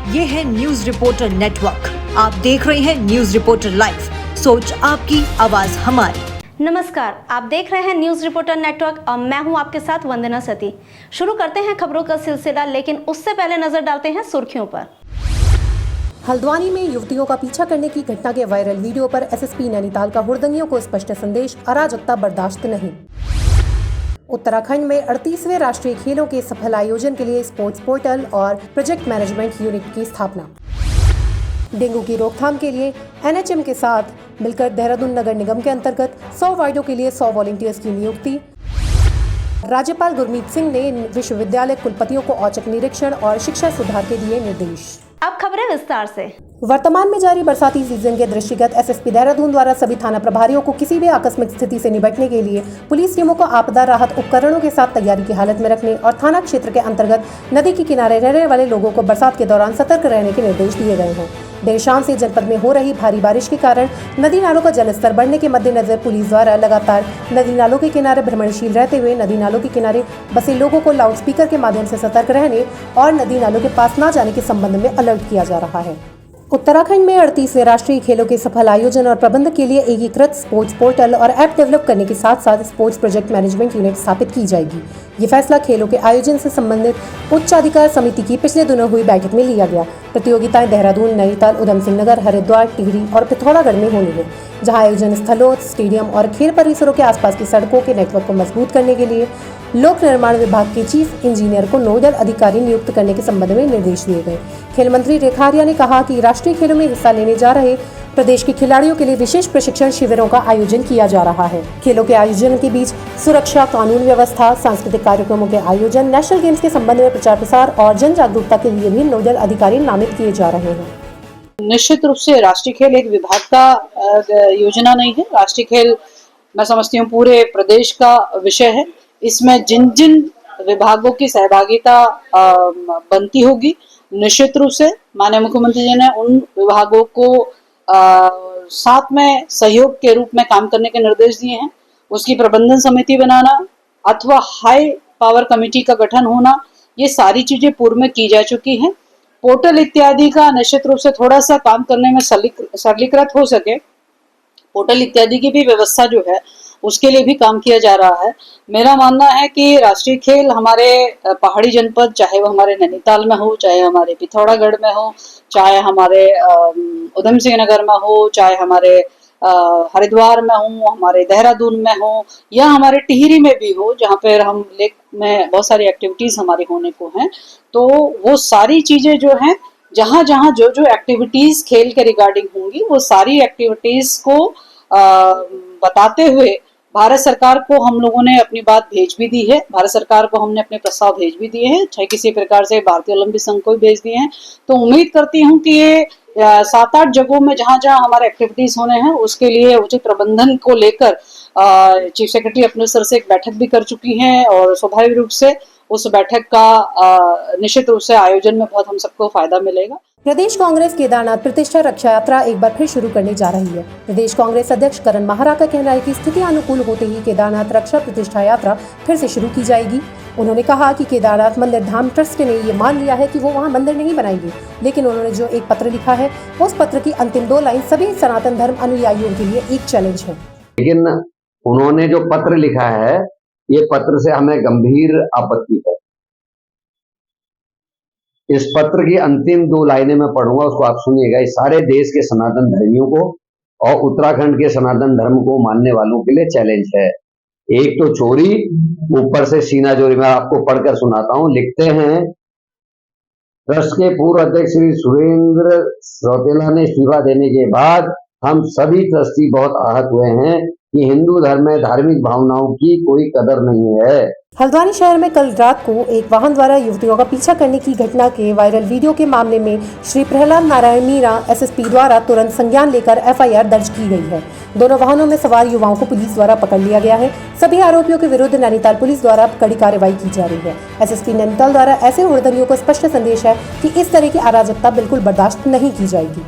ये है news reporter network. आप देख रहे हैं न्यूज रिपोर्टर लाइव। सोच आपकी, आवाज हमारी। नमस्कार, आप देख रहे हैं न्यूज रिपोर्टर नेटवर्क और मैं हूं आपके साथ वंदना सती। शुरू करते हैं खबरों का सिलसिला, लेकिन उससे पहले नजर डालते हैं सुर्खियों पर। हल्द्वानी में युवतियों का पीछा करने की घटना के वायरल वीडियो पर एसएसपी नैनीताल का हुड़दंगियों को स्पष्ट संदेश, अराजकता बर्दाश्त नहीं। उत्तराखंड में 38वें राष्ट्रीय खेलों के सफल आयोजन के लिए स्पोर्ट्स पोर्टल और प्रोजेक्ट मैनेजमेंट यूनिट की स्थापना। डेंगू की रोकथाम के लिए एनएचएम के साथ मिलकर देहरादून नगर निगम के अंतर्गत 100 वार्डों के लिए 100 वॉलंटियर्स की नियुक्ति। राज्यपाल गुरमीत सिंह ने विश्वविद्यालय कुलपतियों को औचक निरीक्षण और शिक्षा सुधार के दिए निर्देश। अब खबरें विस्तार से। वर्तमान में जारी बरसाती सीजन के दृष्टिगत एसएसपी देहरादून द्वारा सभी थाना प्रभारियों को किसी भी आकस्मिक स्थिति से निपटने के लिए पुलिस टीमों को आपदा राहत उपकरणों के साथ तैयारी की हालत में रखने और थाना क्षेत्र के अंतर्गत नदी के किनारे रहने वाले लोगों को बरसात के दौरान सतर्क रहने के निर्देश दिए गए हैं। देर शाम से जनपद में हो रही भारी बारिश के कारण नदी नालों का जलस्तर बढ़ने के मद्देनजर पुलिस द्वारा लगातार नदी नालों के किनारे भ्रमणशील रहते हुए नदी नालों के किनारे बसे लोगों को लाउडस्पीकर के माध्यम से सतर्क रहने और नदी नालों के पास न जाने के संबंध में अलर्ट किया जा रहा है। उत्तराखंड में 38वें राष्ट्रीय खेलों के सफल आयोजन और प्रबंधन के लिए एकीकृत स्पोर्ट्स पोर्टल और ऐप डेवलप करने के साथ साथ स्पोर्ट्स प्रोजेक्ट मैनेजमेंट यूनिट स्थापित की जाएगी। ये फैसला खेलों के आयोजन से संबंधित उच्च अधिकार समिति की पिछले दिनों हुई बैठक में लिया गया। प्रतियोगिताएं देहरादून, नैनीताल, उधम सिंह नगर, हरिद्वार, टिहरी और पिथौरागढ़ में होनी है, जहां आयोजन स्थलों, स्टेडियम और खेल परिसरों के आसपास की सड़कों के नेटवर्क को मजबूत करने के लिए लोक निर्माण विभाग के चीफ इंजीनियर को नोडल अधिकारी नियुक्त करने के संबंध में निर्देश दिए गए। खेल मंत्री रेखा आर्या ने कहा कि राष्ट्रीय खेलों में हिस्सा लेने जा रहे प्रदेश के खिलाड़ियों के लिए विशेष प्रशिक्षण शिविरों का आयोजन किया जा रहा है। खेलों के आयोजन के बीच सुरक्षा, कानून व्यवस्था, सांस्कृतिक कार्यक्रमों के आयोजन, नेशनल गेम्स के संबंध में प्रचार प्रसार और जन जागरूकता के लिए भी नोडल अधिकारी नामित किए जा रहे हैं। निश्चित रूप से राष्ट्रीय खेल एक विभाग का योजना नहीं है। राष्ट्रीय खेल मैं समझती हूँ पूरे प्रदेश का विषय है। इसमें जिन जिन विभागों की सहभागिता बनती होगी, निश्चित रूप से माननीय मुख्यमंत्री जी ने उन विभागों को साथ में सहयोग के रूप में काम करने के निर्देश दिए हैं। उसकी प्रबंधन समिति बनाना अथवा हाई पावर कमेटी का गठन होना, ये सारी चीजें पूर्व में की जा चुकी हैं। पोर्टल इत्यादि का निश्चित रूप से थोड़ा सा काम करने में सरलीकृत हो सके, पोर्टल इत्यादि की भी व्यवस्था जो है उसके लिए भी काम किया जा रहा है। मेरा मानना है कि राष्ट्रीय खेल हमारे पहाड़ी जनपद, चाहे वो हमारे नैनीताल में हो, चाहे हमारे पिथौरागढ़ में हो, चाहे हमारे उधम सिंह नगर में हो, चाहे हमारे हरिद्वार में हो, हमारे देहरादून में हो या हमारे टिहरी में भी हो, जहाँ पर हम लेक में बहुत सारी एक्टिविटीज हमारी होने को हैं। तो वो सारी चीजें जो हैं, जहाँ जहाँ जो जो एक्टिविटीज खेल के रिगार्डिंग होंगी, वो सारी एक्टिविटीज को बताते हुए भारत सरकार को हम लोगों ने अपनी बात भेज भी दी है। भारत सरकार को हमने अपने प्रस्ताव भेज भी दिए हैं, चाहे किसी प्रकार से भारतीय ओलंपिक संघ को भी भेज दिए हैं। तो उम्मीद करती हूँ कि ये 7-8 जगहों में जहाँ जहाँ हमारे एक्टिविटीज होने हैं, उसके लिए उचित प्रबंधन को लेकर चीफ सेक्रेटरी अपने स्तर से एक बैठक भी कर चुकी हैं और स्वाभाविक रूप से उस बैठक का निश्चित रूप से आयोजन में बहुत हम सबको फायदा मिलेगा। प्रदेश कांग्रेस केदारनाथ प्रतिष्ठा रक्षा यात्रा एक बार फिर शुरू करने जा रही है। प्रदेश कांग्रेस अध्यक्ष करण माहरा का कहना है कि स्थिति अनुकूल होते ही केदारनाथ रक्षा प्रतिष्ठा यात्रा फिर से शुरू की जाएगी। उन्होंने कहा कि केदारनाथ मंदिर धाम ट्रस्ट ने ये मान लिया है कि वो वहाँ मंदिर नहीं बनाएंगे, लेकिन उन्होंने जो एक पत्र लिखा है, उस पत्र की अंतिम 2 लाइन सभी सनातन धर्म अनुयायियों के लिए एक चैलेंज है। लेकिन उन्होंने जो पत्र लिखा है, ये पत्र से हमें गंभीर आपत्ति है। इस पत्र की अंतिम 2 लाइनें मैं पढ़ूंगा, उसको आप सुनिएगा। इस सारे देश के सनातन धर्मियों को और उत्तराखंड के सनातन धर्म को मानने वालों के लिए चैलेंज है। एक तो चोरी, ऊपर से सीना चोरी। मैं आपको पढ़कर सुनाता हूं। लिखते हैं, ट्रस्ट के पूर्व अध्यक्ष श्री सुरेंद्र रौतेला ने इस्तीफा देने के बाद हम सभी ट्रस्टी बहुत आहत हुए हैं कि हिंदू धर्म में धार्मिक भावनाओं की कोई कदर नहीं है। हल्द्वानी शहर में कल रात को एक वाहन द्वारा युवतियों का पीछा करने की घटना के वायरल वीडियो के मामले में श्री प्रहलाद नारायण मीणा एसएसपी द्वारा तुरंत संज्ञान लेकर एफआईआर दर्ज की गई है। दोनों वाहनों में सवार युवाओं को पुलिस द्वारा पकड़ लिया गया है। सभी आरोपियों के विरुद्ध नैनीताल पुलिस द्वारा कड़ी कार्रवाई की जा रही है। एसएसपी नैनीताल द्वारा ऐसे हुड़दंगियों को स्पष्ट संदेश है कि इस तरह की अराजकता बिल्कुल बर्दाश्त नहीं की जाएगी।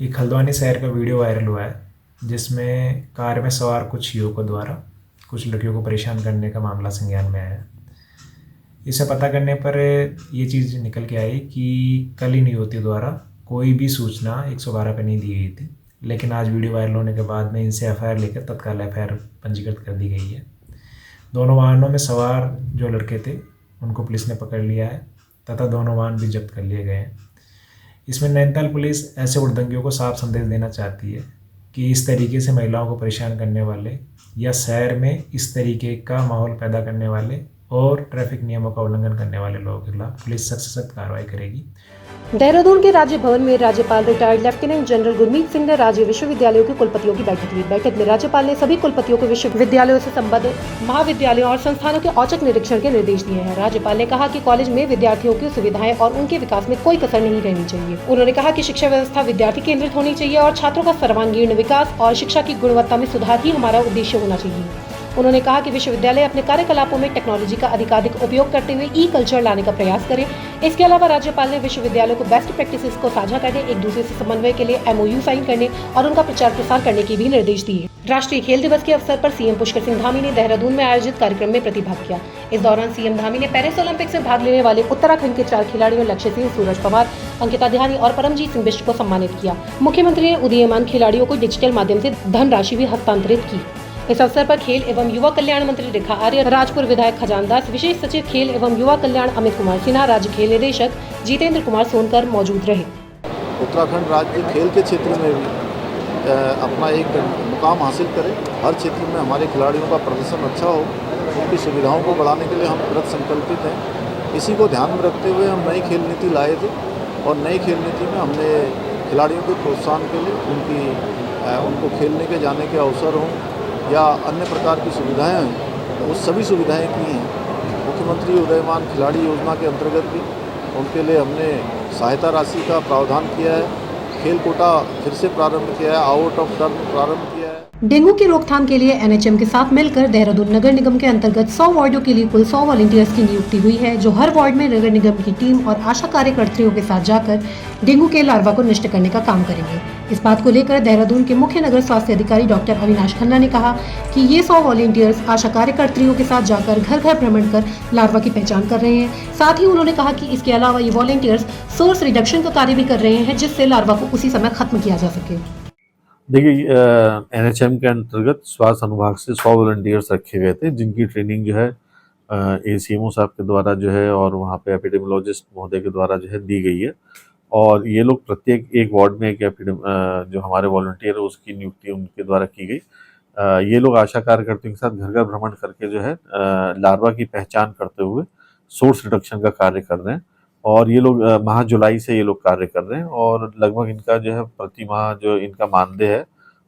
एक हल्द्वानी शहर का वीडियो वायरल हुआ है, जिसमें कार में सवार कुछ युवकों द्वारा कुछ लड़कियों को परेशान करने का मामला संज्ञान में आया है। इसे पता करने पर ये चीज़ निकल के आई कि कल ही नियुक्ति द्वारा कोई भी सूचना 112 पे नहीं दी गई थी, लेकिन आज वीडियो वायरल होने के बाद में इनसे एफआईआर लेकर तत्काल एफआईआर पंजीकृत कर दी गई है। दोनों वाहनों में सवार जो लड़के थे उनको पुलिस ने पकड़ लिया है तथा दोनों वाहन भी जब्त कर लिए गए हैं। इसमें नैनीताल पुलिस ऐसे उद्यमियों को साफ संदेश देना चाहती है कि इस तरीके से महिलाओं को परेशान करने वाले या शहर में इस तरीके का माहौल पैदा करने वाले और ट्रैफिक नियमों का उल्लंघन करने वाले लोगों के खिलाफ पुलिस सख्त से सख्त कार्रवाई करेगी। देहरादून के राज्य भवन में राज्यपाल retired lieutenant general Gurmeet Singh ने राज्य विश्वविद्यालयों के कुलपतियों की बैठक ली। बैठक में राज्यपाल ने सभी कुलपतियों को विश्वविद्यालयों से संबंधित महाविद्यालयों और संस्थानों के औचक निरीक्षण के निर्देश दिए हैं। राज्यपाल ने कहा कि कॉलेज में विद्यार्थियों की सुविधाएं और उनके विकास में कोई कसर नहीं रहनी चाहिए। उन्होंने कहा कि शिक्षा व्यवस्था विद्यार्थी केंद्रित होनी चाहिए और छात्रों का सर्वांगीण विकास और शिक्षा की गुणवत्ता में सुधार ही हमारा उद्देश्य होना चाहिए। उन्होंने कहा कि विश्वविद्यालय अपने कार्यकलापों में टेक्नोलॉजी का अधिकाधिक उपयोग करते हुए ई कल्चर लाने का प्रयास करें। इसके अलावा राज्यपाल ने विश्वविद्यालयों को बेस्ट प्रैक्टिसेस को साझा करने, एक दूसरे से समन्वय के लिए MOU साइन करने और उनका प्रचार प्रसार करने के भी निर्देश दिए। राष्ट्रीय खेल दिवस के अवसर पर सीएम पुष्कर सिंह धामी ने देहरादून में आयोजित कार्यक्रम में प्रतिभाग किया। इस दौरान सीएम धामी ने पेरिस ओलंपिक में भाग लेने वाले उत्तराखंड के 4 खिलाड़ियों लक्ष्य सिंह, सूरज पवार, अंकिता ध्यानी और परमजीत सिंह बिष्ट को सम्मानित किया। मुख्यमंत्री ने उदीयमान खिलाड़ियों को डिजिटल माध्यम से धनराशि भी हस्तांतरित की। इस अवसर पर खेल एवं युवा कल्याण मंत्री रेखा आर्य, राजपुर विधायक खजान दास, विशेष सचिव खेल एवं युवा कल्याण अमित कुमार सिन्हा, राज्य खेल निदेशक जितेंद्र कुमार सोनकर मौजूद रहे। उत्तराखंड राज्य खेल के क्षेत्र में भी अपना एक मुकाम हासिल करे। हर क्षेत्र में हमारे खिलाड़ियों का प्रदर्शन अच्छा हो, उनकी सुविधाओं को बढ़ाने के लिए हम कृत संकल्पित हैं। इसी को ध्यान में रखते हुए हम नई खेल नीति लाए थे और नई खेल नीति में हमने खिलाड़ियों के प्रोत्साहन के लिए उनको खेलने के जाने के अवसर हों या अन्य प्रकार की सुविधाएं हैं, वो सभी सुविधाएं की हैं। मुख्यमंत्री उदयमान खिलाड़ी योजना के अंतर्गत भी उनके लिए हमने सहायता राशि का प्रावधान किया है। खेल कोटा फिर से प्रारंभ किया है, आउट ऑफ टर्म प्रारंभ किया है। डेंगू की रोकथाम के लिए NHM के साथ मिलकर देहरादून नगर निगम के अंतर्गत 100 वार्डों के लिए कुल 100 वॉलंटियर्स की नियुक्ति हुई है, जो हर वार्ड में नगर निगम की टीम और आशा कार्यकर्त्रियों के साथ जाकर डेंगू के लार्वा को नष्ट करने का काम करेंगे। इस बात को लेकर देहरादून के मुख्य नगर स्वास्थ्य अधिकारी डॉक्टर अविनाश खन्ना ने कहा कि ये 100 वॉलंटियर्स आशा कार्यकर्त्रियों के साथ जाकर घर घर भ्रमण कर लार्वा की पहचान कर रहे हैं। साथ ही उन्होंने कहा कि इसके अलावा ये वॉलंटियर्स सोर्स रिडक्शन का कार्य भी कर रहे हैं, जिससे लार्वा को उसी समय खत्म किया जा सके। देखिए, NHM के अंतर्गत स्वास्थ्य अनुभाग से 100 वॉलंटियर्स रखे गए थे, जिनकी ट्रेनिंग जो है ACMO साहब के द्वारा जो है और वहाँ पे एपिडेमियोलॉजिस्ट महोदय के द्वारा जो है दी गई है। और ये लोग प्रत्येक एक वार्ड में एक जो हमारे वॉलंटियर है उसकी नियुक्ति उनके द्वारा की गई। ये लोग आशा कार्यकर्ताओं के साथ घर घर भ्रमण करके जो है लार्वा की पहचान करते हुए सोर्स रिडक्शन का कार्य कर रहे हैं। और ये लोग माह जुलाई से ये लोग कार्य कर रहे हैं और लगभग इनका जो है प्रति माह जो इनका मानदेय है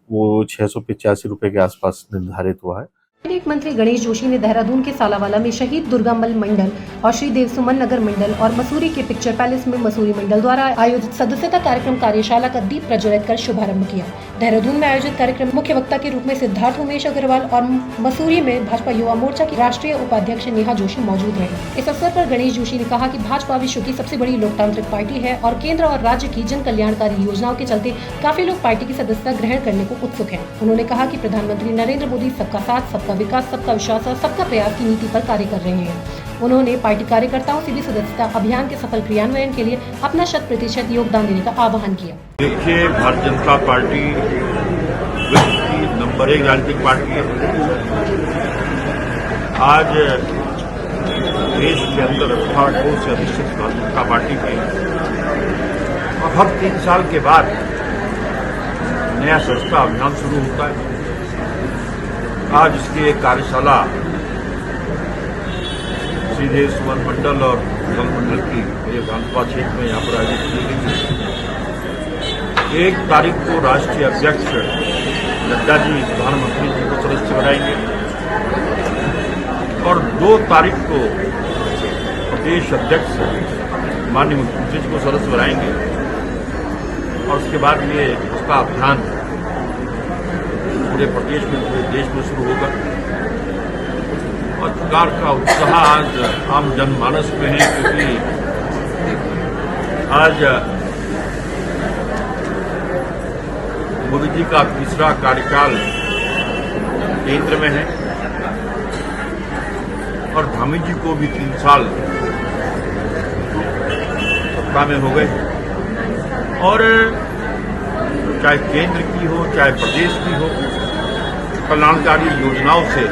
वो 685 रुपये के आसपास निर्धारित हुआ है। कैबिनेट मंत्री गणेश जोशी ने देहरादून के सालावाला में शहीद दुर्गामल मंडल और श्री देव सुमन नगर मंडल और मसूरी के पिक्चर पैलेस में मसूरी मंडल द्वारा आयोजित सदस्यता कार्यक्रम कार्यशाला का दीप प्रज्वलित कर शुभारंभ किया। देहरादून में आयोजित कार्यक्रम मुख्य वक्ता के रूप में सिद्धार्थ उमेश अग्रवाल और मसूरी में भाजपा युवा मोर्चा की राष्ट्रीय उपाध्यक्ष नेहा जोशी मौजूद रहे। इस अवसर पर गणेश जोशी ने कहा कि भाजपा विश्व की सबसे बड़ी लोकतांत्रिक पार्टी है और केंद्र और राज्य की जन कल्याणकारी योजनाओं के चलते काफी लोग पार्टी की सदस्यता ग्रहण करने को उत्सुक हैं। उन्होंने कहा कि प्रधानमंत्री नरेंद्र मोदी सबका साथ, सबका विकास, सबका विश्वास और सबका प्रयास की नीति पर कार्य कर रहे हैं। उन्होंने पार्टी कार्यकर्ताओं से भी सदस्यता अभियान के सफल क्रियान्वयन के लिए अपना 100% योगदान देने का आह्वान किया। देखिए, भारतीय जनता पार्टी विश्व की नंबर 1 राजनीतिक पार्टी है। आज देश के अंदर 18 करोड़ से अधिक भारतीय जनता पार्टी की और हर 3 साल के बाद नया सदस्यता अभियान शुरू होता है। आज इसकी एक कार्यशाला श्री देव सुमन मंडल और जल मंडल की विधानसभा क्षेत्र में यहाँ पर आयोजित की गई। 1 तारीख को राष्ट्रीय अध्यक्ष नड्डा जी प्रधानमंत्री जी को सदस्य बनाएंगे और 2 तारीख को प्रदेश अध्यक्ष माननीय मुख्यमंत्री जी को सदस्य बनाएंगे और उसके बाद ये उसका अभियान पूरे प्रदेश में, पूरे देश में शुरू होगा। और सरकार का उत्साह आज आम जनमानस में है, क्योंकि आज मोदी जी का 3रा कार्यकाल केंद्र में है और धामी जी को भी 3 साल सत्ता में हो गए और चाहे केंद्र की हो चाहे प्रदेश की हो, कल्याणकारी योजनाओं से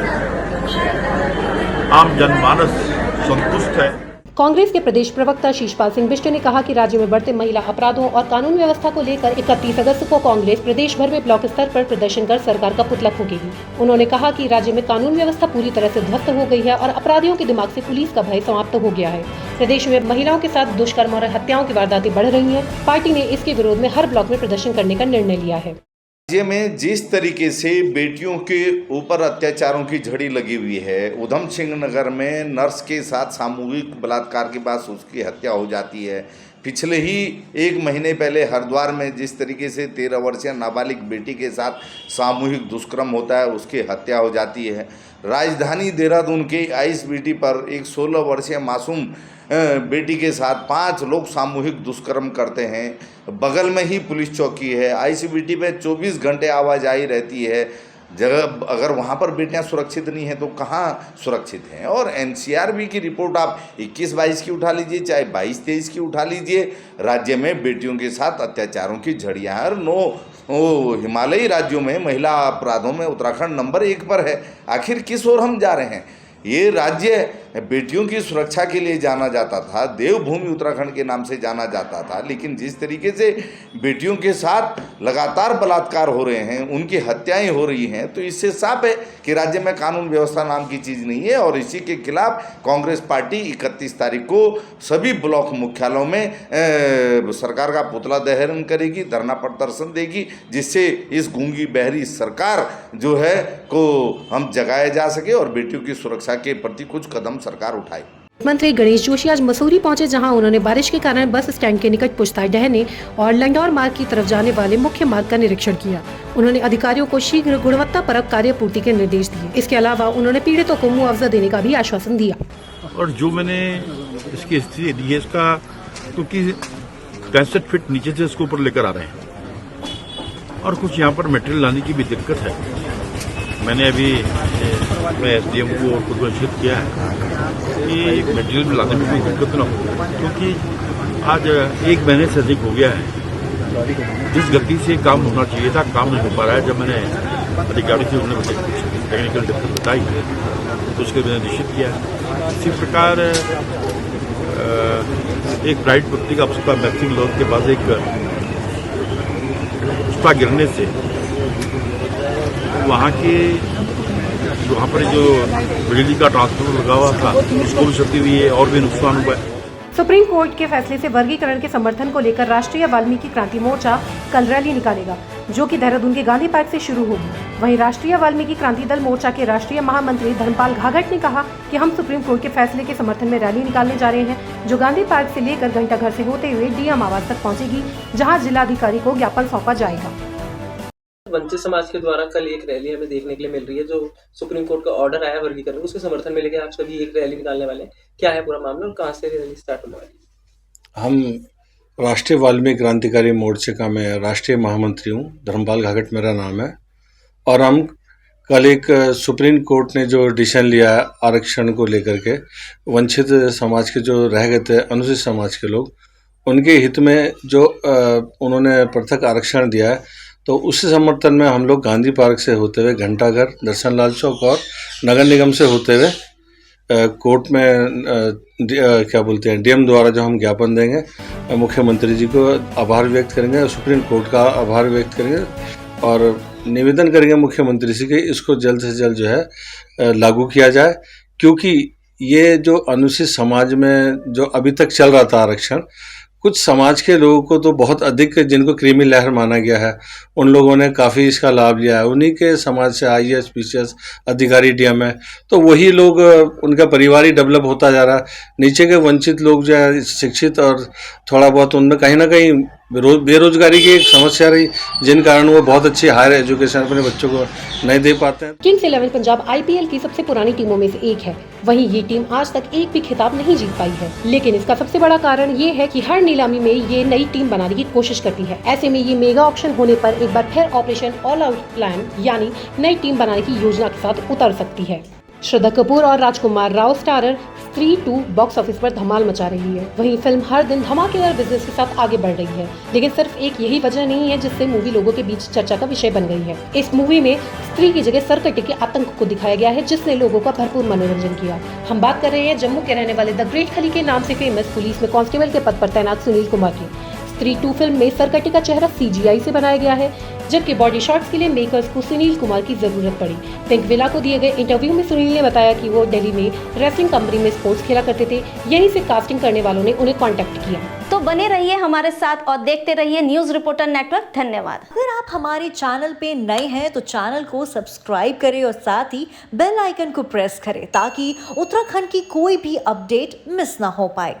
आम जनमानस संतुष्ट है। कांग्रेस के प्रदेश प्रवक्ता शीशपाल सिंह बिष्ट ने कहा कि राज्य में बढ़ते महिला अपराधों और कानून व्यवस्था को लेकर 31 अगस्त को कांग्रेस प्रदेश भर में ब्लॉक स्तर पर प्रदर्शन कर सरकार का पुतला फूकेगी। उन्होंने कहा कि राज्य में कानून व्यवस्था पूरी तरह से ध्वस्त हो गई है और अपराधियों के दिमाग से पुलिस का भय समाप्त हो गया है। प्रदेश में महिलाओं के साथ दुष्कर्म और हत्याओं की वारदातें बढ़ रही है। पार्टी ने इसके विरोध में हर ब्लॉक में प्रदर्शन करने का निर्णय लिया है। राज्य में जिस तरीके से बेटियों के ऊपर अत्याचारों की झड़ी लगी हुई है, उधम सिंह नगर में नर्स के साथ सामूहिक बलात्कार के बाद उसकी हत्या हो जाती है। पिछले ही 1 महीने पहले हरिद्वार में जिस तरीके से 13 वर्षीय नाबालिग बेटी के साथ सामूहिक दुष्कर्म होता है, उसकी हत्या हो जाती है। राजधानी देहरादून के आईएसबीटी पर एक 16 वर्षीय मासूम बेटी के साथ 5 लोग सामूहिक दुष्कर्म करते हैं। बगल में ही पुलिस चौकी है। आईसीबीटी पे 24 घंटे आवाजाही रहती है। जगह अगर वहाँ पर बेटियाँ सुरक्षित नहीं हैं तो कहाँ सुरक्षित हैं। और एनसीआरबी की रिपोर्ट आप 21-22 की उठा लीजिए, चाहे 22-23 की उठा लीजिए, राज्य में बेटियों के साथ अत्याचारों की झड़ियाँ हैं। और हिमालयी राज्यों में महिला अपराधों में उत्तराखंड नंबर 1 पर है। आखिर किस ओर हम जा रहे हैं? ये राज्य बेटियों की सुरक्षा के लिए जाना जाता था, देवभूमि उत्तराखंड के नाम से जाना जाता था, लेकिन जिस तरीके से बेटियों के साथ लगातार बलात्कार हो रहे हैं, उनकी हत्याएं हो रही हैं, तो इससे साफ है कि राज्य में कानून व्यवस्था नाम की चीज़ नहीं है। और इसी के खिलाफ कांग्रेस पार्टी 31 तारीख को सभी ब्लॉक मुख्यालयों में सरकार का पुतला दहन करेगी, धरना प्रदर्शन देगी, जिससे इस गूंगी बहरी सरकार जो है को हम जगाया जा सके और बेटियों की सुरक्षा के प्रति कुछ कदम सरकार उठाए। मंत्री गणेश जोशी आज मसूरी पहुंचे, जहां उन्होंने बारिश के कारण बस स्टैंड के निकट पुछताछ डहने और लंडौर मार्ग की तरफ जाने वाले मुख्य मार्ग का निरीक्षण किया। उन्होंने अधिकारियों को शीघ्र गुणवत्तापरक कार्य पूर्ति के निर्देश दिए। इसके अलावा उन्होंने पीड़ितों को मुआवजा देने का भी आश्वासन दिया। और जो मैंने इसकी स्थिति दी है, इसका क्योंकि 65 फीट नीचे से इसको ऊपर लेकर आ रहे हैं और कुछ यहाँ पर मटेरियल लाने की भी दिक्कत है। मैंने अभी एसडीएम को प्रदर्शित किया है कि मटेरियल लाने में कोई दिक्कत न हो, क्योंकि आज 1 महीने से अधिक हो गया है। जिस गति से काम होना चाहिए था, काम नहीं हो पा रहा है। जब मैंने अधिकारी से उन्होंने मुझे कुछ टेक्निकल दिक्कत बताई है तो उसके मैंने निश्चित किया है। इसी प्रकार एक प्राइवेट व्यक्ति का उसका मैक्सिंग लॉज के पास एक उसका गिरने से वहाँ पर जो बिजली का ट्रांसफार्मर लगा हुआ था उसको भी क्षति हुई है और भी नुकसान हुआ है। सुप्रीम कोर्ट के फैसले से वर्गीकरण के समर्थन को लेकर राष्ट्रीय वाल्मीकि क्रांति मोर्चा कल रैली निकालेगा, जो कि देहरादून के गांधी पार्क से शुरू होगी। वहीं राष्ट्रीय वाल्मीकि क्रांति दल मोर्चा के राष्ट्रीय महामंत्री धर्मपाल घाघट ने कहा कि हम सुप्रीम कोर्ट के फैसले के समर्थन में रैली निकालने जा रहे हैं, जो गांधी पार्क से लेकर घंटाघर से होते हुए डीएम आवास तक पहुंचेगी, जहां जिलाधिकारी को ज्ञापन सौंपा जाएगा। वंचित समाज के द्वारा कल एक रैली हमें देखने के लिए मिल रही है, जो सुप्रीम कोर्ट का ऑर्डर आया वर्गीकरण, उसके समर्थन में लेकर आप सभी एक रैली निकालने वाले हैं। क्या है पूरा मामला और कहाँ से रैली स्टार्ट होने वाली है? हम राष्ट्रीय वाल्मीकि क्रांतिकारी मोर्चे का मैं राष्ट्रीय महामंत्री हूँ, धर्मपाल घाघट मेरा नाम है। और हम कल एक सुप्रीम कोर्ट ने जो डिसीजन लिया है आरक्षण को लेकर के, वंचित समाज के जो रह गए थे अनुसूचित समाज के लोग, उनके हित में जो उन्होंने पृथक आरक्षण दिया है, तो उसी समर्थन में हम लोग गांधी पार्क से होते हुए घंटाघर, दर्शन लाल चौक और नगर निगम से होते हुए कोर्ट में क्या बोलते हैं डीएम द्वारा जो हम ज्ञापन देंगे, मुख्यमंत्री जी को आभार व्यक्त करेंगे, सुप्रीम कोर्ट का आभार व्यक्त करेंगे और निवेदन करेंगे मुख्यमंत्री से कि इसको जल्द से जल्द जो है लागू किया जाए। क्योंकि ये जो अनुसूचित समाज में जो अभी तक चल रहा था आरक्षण, कुछ समाज के लोगों को तो बहुत अधिक, जिनको क्रीमी लहर माना गया है, उन लोगों ने काफ़ी इसका लाभ लिया है। उन्हीं के समाज से आईएएस पीसीएस अधिकारी डीएम है, तो वही लोग, उनका परिवार ही डेवलप होता जा रहा है। नीचे के वंचित लोग जो है शिक्षित और थोड़ा बहुत उनमें कहीं ना कहीं बेरोजगारी की एक समस्या रही, जिन कारण वो बहुत अच्छी हायर एजुकेशन अपने बच्चों को नहीं दे पाते हैं। किंग्स 11 पंजाब आईपीएल की सबसे पुरानी टीमों में से एक है। वहीं ये टीम आज तक एक भी खिताब नहीं जीत पाई है, लेकिन इसका सबसे बड़ा कारण ये है कि हर नीलामी में ये नई टीम बनाने की कोशिश करती है। ऐसे में ये मेगा ऑक्शन होने पर एक बार फिर ऑपरेशन ऑल आउट प्लान यानी नई टीम बनाने की योजना के साथ उतर सकती है। श्रद्धा कपूर और राजकुमार राव स्टारर स्त्री 2 बॉक्स ऑफिस पर धमाल मचा रही है। वहीं फिल्म हर दिन धमाकेदार बिजनेस के साथ आगे बढ़ रही है, लेकिन सिर्फ एक यही वजह नहीं है जिससे मूवी लोगों के बीच चर्चा का विषय बन गई है। इस मूवी में स्त्री की जगह सरकटे के आतंक को दिखाया गया है, जिसने लोगों का भरपूर मनोरंजन किया। हम बात कर रहे हैं जम्मू के रहने वाले द ग्रेट खली के नाम से फेमस पुलिस में कांस्टेबल के पद पर तैनात सुनील कुमार की। स्त्री 2 फिल्म में सरकटे का चेहरा CGI से बनाया गया है, जबकि बॉडी शॉट्स के लिए मेकर्स को सुनील कुमार की जरूरत पड़ी। पिंक विला को दिए गए इंटरव्यू में सुनील ने बताया कि वो दिल्ली में रेसलिंग कंपनी में स्पोर्ट्स खेला करते थे, यहीं से कास्टिंग करने वालों ने उन्हें कांटेक्ट किया। तो बने रहिए हमारे साथ और देखते रहिए न्यूज रिपोर्टर नेटवर्क। धन्यवाद। अगर आप हमारे चैनल पे नए हैं तो चैनल को सब्सक्राइब करें और साथ ही बेल आइकन को प्रेस करें ताकि उत्तराखंड की कोई भी अपडेट मिस ना हो पाए।